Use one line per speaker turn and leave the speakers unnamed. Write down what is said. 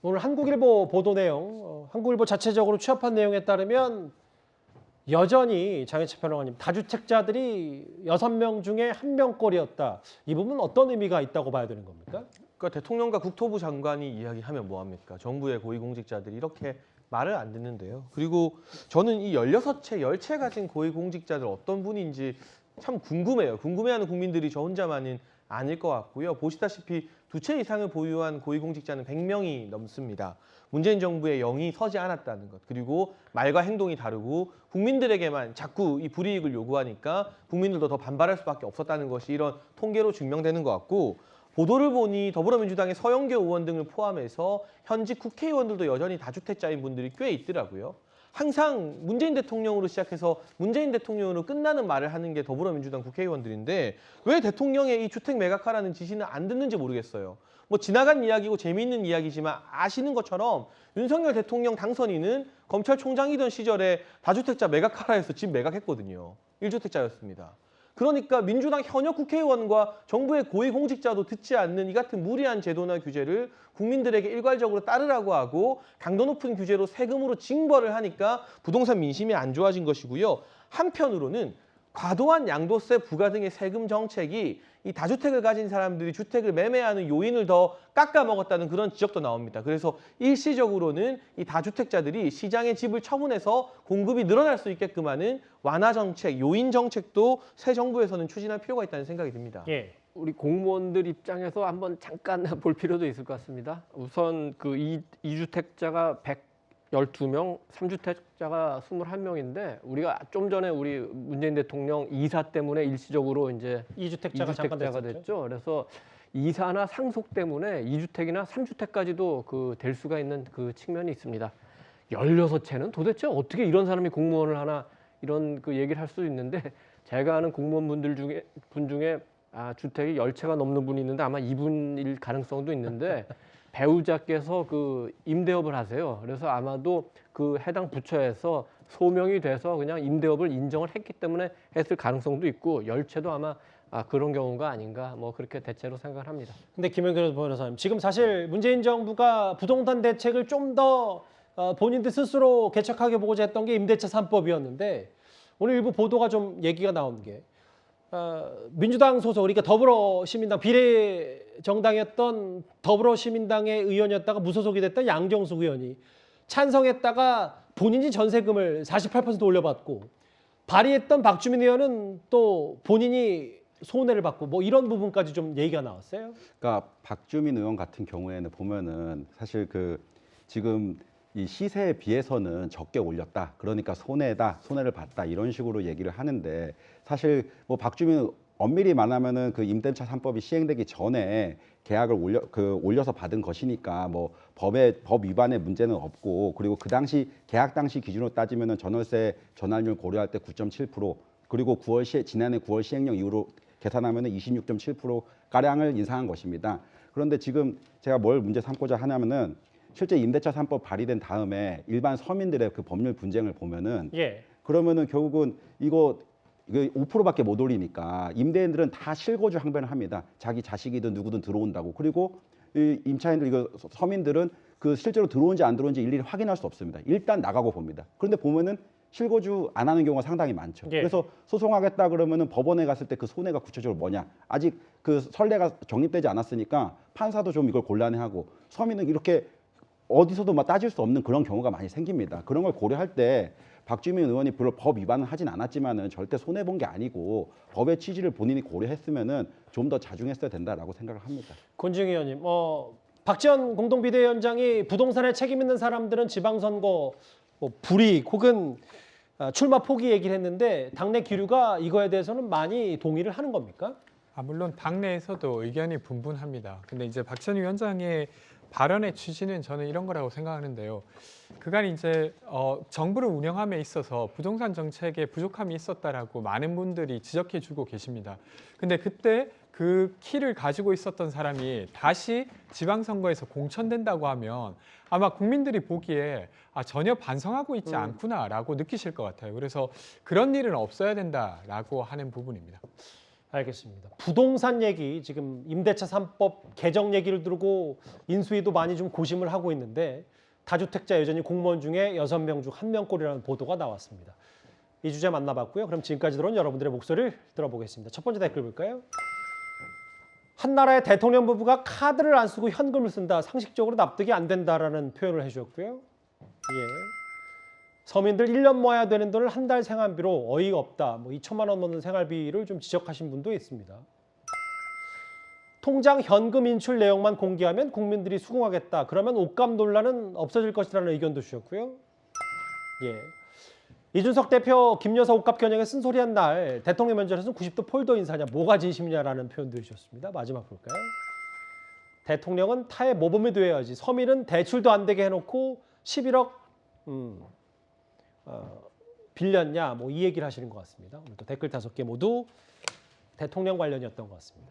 오늘 한국일보 보도 내용, 한국일보 자체적으로 취합한 내용에 따르면 여전히 장혜철 평론가님, 다주택자들이 6명 중에 1명꼴이었다. 이 부분은 어떤 의미가 있다고 봐야 되는 겁니까?
그러니까 대통령과 국토부 장관이 이야기하면 뭐합니까? 정부의 고위공직자들이 이렇게 말을 안 듣는데요. 그리고 저는 이 16채, 10채 가진 고위공직자들 어떤 분인지 참 궁금해요. 궁금해하는 국민들이 저 혼자만은 아닐 것 같고요. 보시다시피 2채 이상을 보유한 고위공직자는 100명이 넘습니다. 문재인 정부의 영이 서지 않았다는 것, 그리고 말과 행동이 다르고 국민들에게만 자꾸 이 불이익을 요구하니까 국민들도 더 반발할 수밖에 없었다는 것이 이런 통계로 증명되는 것 같고, 보도를 보니 더불어민주당의 서영교 의원 등을 포함해서 현직 국회의원들도 여전히 다주택자인 분들이 꽤 있더라고요. 항상 문재인 대통령으로 시작해서 문재인 대통령으로 끝나는 말을 하는 게 더불어민주당 국회의원들인데 왜 대통령의 이 주택 매각하라는 지시는 안 듣는지 모르겠어요. 뭐 지나간 이야기고 재미있는 이야기지만 아시는 것처럼 윤석열 대통령 당선인은 검찰총장이던 시절에 다주택자 매각하라 해서 집 매각했거든요. 1주택자였습니다. 그러니까 민주당 현역 국회의원과 정부의 고위공직자도 듣지 않는 이 같은 무리한 제도나 규제를 국민들에게 일괄적으로 따르라고 하고 강도 높은 규제로 세금으로 징벌을 하니까 부동산 민심이 안 좋아진 것이고요. 한편으로는 과도한 양도세 부과 등의 세금 정책이 이 다주택을 가진 사람들이 주택을 매매하는 요인을 더 깎아먹었다는 그런 지적도 나옵니다. 그래서 일시적으로는 이 다주택자들이 시장의 집을 처분해서 공급이 늘어날 수 있게끔 하는 완화 정책, 요인 정책도 새 정부에서는 추진할 필요가 있다는 생각이 듭니다.
예.
우리 공무원들 입장에서 한번 잠깐 볼 필요도 있을 것 같습니다. 우선 그 2주택자가 112명, 3주택자가 21명인데 우리가 좀 전에 우리 문재인 대통령 이사 때문에 일시적으로 이제
2주택자가 잠깐
2주택자가 됐죠. 그래서 이사나 상속 때문에 2주택이나 3주택까지도 그 될 수가 있는 그 측면이 있습니다. 16채는 도대체 어떻게 이런 사람이 공무원을 하나, 이런 그 얘기를 할 수도 있는데, 제가 아는 공무원분들 중에 주택이 10채가 넘는 분이 있는데 아마 이분일 가능성도 있는데 배우자께서 그 임대업을 하세요. 그래서 아마도 그 해당 부처에서 소명이 돼서 그냥 임대업을 인정을 했기 때문에 했을 가능성도 있고, 10채도 아마 그런 경우가 아닌가, 뭐 그렇게 대체로 생각을 합니다.
근데 김영균 변호사님, 지금 사실 문재인 정부가 부동산 대책을 좀 더 본인들 스스로 개척하게 보고자 했던 게 임대차 3법이었는데 오늘 일부 보도가 좀 얘기가 나온 게 민주당 소속, 그러니까 더불어시민당 비례정당이었던 더불어시민당의 의원이었다가 무소속이 됐던 양정숙 의원이 찬성했다가 본인이 전세금을 48% 올려받고, 발의했던 박주민 의원은 또 본인이 손해를 받고, 뭐 이런 부분까지 좀 얘기가 나왔어요.
그러니까 박주민 의원 같은 경우에는 보면은 사실 그 지금 이 시세에 비해서는 적게 올렸다, 그러니까 손해를 봤다, 이런 식으로 얘기를 하는데, 사실 뭐 박주민 엄밀히 말하면은 그 임대차 3법이 시행되기 전에 계약을 올려서 받은 것이니까 뭐 법 위반의 문제는 없고, 그리고 그 당시 계약 당시 기준으로 따지면은 전월세 전환율 고려할 때 9.7%, 그리고 지난해 9월 시행령 이후로 계산하면은 26.7% 가량을 인상한 것입니다. 그런데 지금 제가 뭘 문제 삼고자 하냐면은, 실제 임대차 3법 발의된 다음에 일반 서민들의 그 법률 분쟁을 보면은, 그러면은 결국은 이거 5%밖에 못 올리니까 임대인들은 다 실거주 항변을 합니다. 자기 자식이든 누구든 들어온다고. 그리고 이 임차인들, 이거 서민들은 그 실제로 들어온지 안 들어온지 일일이 확인할 수 없습니다. 일단 나가고 봅니다. 그런데 보면은 실거주 안 하는 경우가 상당히 많죠. 그래서 소송하겠다 그러면은 법원에 갔을 때 그 손해가 구체적으로 뭐냐, 아직 그 선례가 정립되지 않았으니까 판사도 좀 이걸 곤란해하고, 서민은 이렇게 어디서도 막 따질 수 없는 그런 경우가 많이 생깁니다. 그런 걸 고려할 때 박주민 의원이 별로 법 위반은 하진 않았지만은 절대 손해 본 게 아니고 법의 취지를 본인이 고려했으면은 좀 더 자중했어야 된다라고 생각을 합니다.
권지웅 의원님, 박지원 공동비대위원장이 부동산에 책임 있는 사람들은 지방선거 불이익 혹은 출마 포기 얘기를 했는데, 당내 기류가 이거에 대해서는 많이 동의를 하는 겁니까?
물론 당내에서도 의견이 분분합니다. 근데 이제 박지원 위원장의 발언의 취지는 저는 이런 거라고 생각하는데요. 그간 이제 정부를 운영함에 있어서 부동산 정책에 부족함이 있었다라고 많은 분들이 지적해주고 계십니다. 근데 그때 그 키를 가지고 있었던 사람이 다시 지방선거에서 공천된다고 하면 아마 국민들이 보기에 전혀 반성하고 있지 않구나라고 느끼실 것 같아요. 그래서 그런 일은 없어야 된다라고 하는 부분입니다.
알겠습니다. 부동산 얘기 지금 임대차 3법 개정 얘기를 두고 인수위도 많이 좀 고심을 하고 있는데 다주택자 여전히 공무원 중에 6명 중 1명꼴이라는 보도가 나왔습니다. 이 주제 만나봤고요. 그럼 지금까지 들어온 여러분들의 목소리를 들어보겠습니다. 첫 번째 댓글 볼까요? 한 나라의 대통령 부부가 카드를 안 쓰고 현금을 쓴다. 상식적으로 납득이 안 된다라는 표현을 해주셨고요. 예. 서민들 1년 모아야 되는 돈을 한 달 생활비로 어이가 없다. 뭐 2천만 원 넘는 생활비를 좀 지적하신 분도 있습니다. 통장 현금 인출 내용만 공개하면 국민들이 수긍하겠다. 그러면 옷감 논란은 없어질 것이라는 의견도 주셨고요. 예. 이준석 대표 김여사 옷값 겨냥에 쓴소리한 날 대통령 면접에서는 90도 폴더 인사냐 뭐가 진심이냐라는 표현도 주셨습니다. 마지막 볼까요? 대통령은 타의 모범이 되어야지 서민은 대출도 안 되게 해놓고 11억 빌렸냐 뭐 이 얘기를 하시는 것 같습니다. 오늘 또 댓글 5개 모두 대통령 관련이었던 것 같습니다.